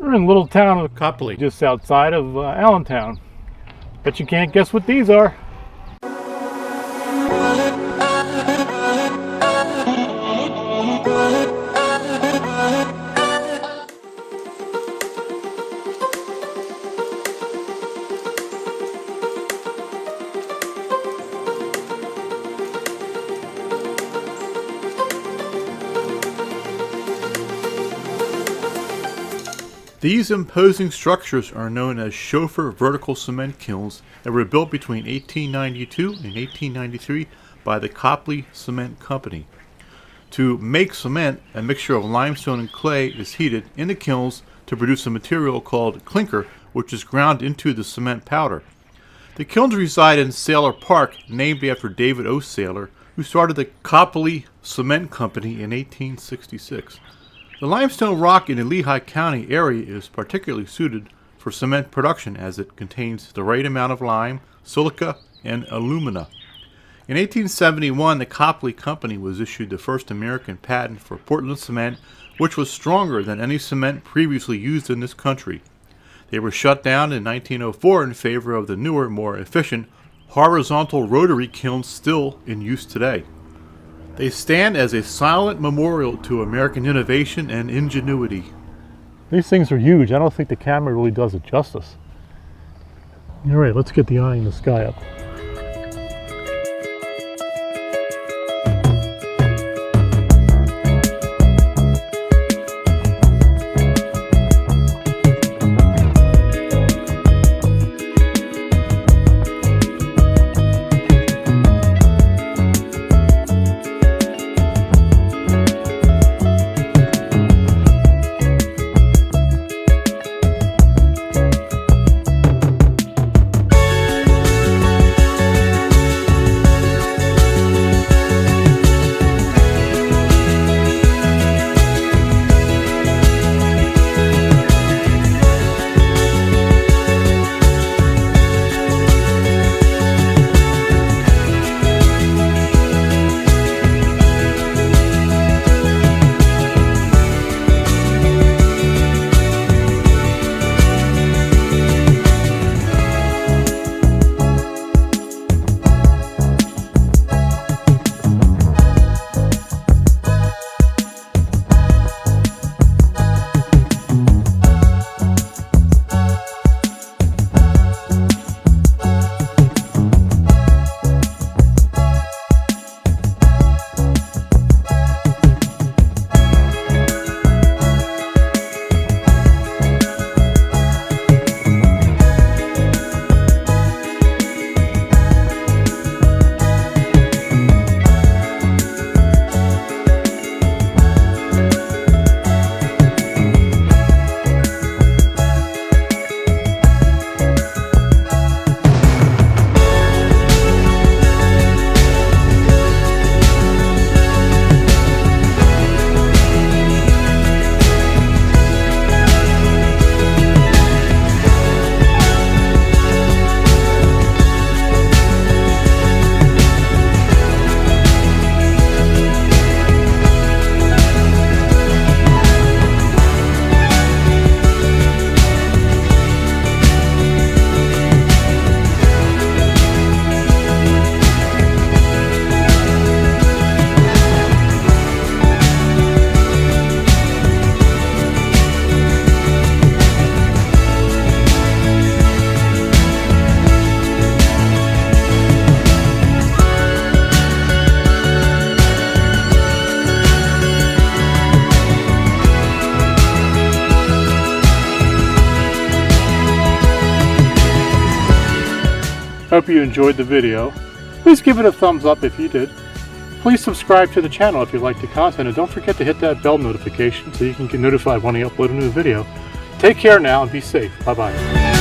We're in a little town of Coplay, just outside of Allentown. Bet you can't guess what these are. These imposing structures are known as chauffeur vertical cement kilns and were built between 1892 and 1893 by the Coplay Cement Company. To make cement, a mixture of limestone and clay is heated in the kilns to produce a material called clinker, which is ground into the cement powder. The kilns reside in Sailor Park, named after David O. Sailor, who started the Coplay Cement Company in 1866. The limestone rock in the Lehigh County area is particularly suited for cement production as it contains the right amount of lime, silica, and alumina. In 1871, the Coplay Company was issued the first American patent for Portland cement, which was stronger than any cement previously used in this country. They were shut down in 1904 in favor of the newer, more efficient, horizontal rotary kilns still in use today. They stand as a silent memorial to American innovation and ingenuity. These things are huge. I don't think the camera really does it justice. All right, let's get the eye in the sky up. Hope you enjoyed the video. Please give it a thumbs up if you did. Please subscribe to the channel if you like the content, and don't forget to hit that bell notification so you can get notified when I upload a new video. Take care now and be safe. Bye-bye.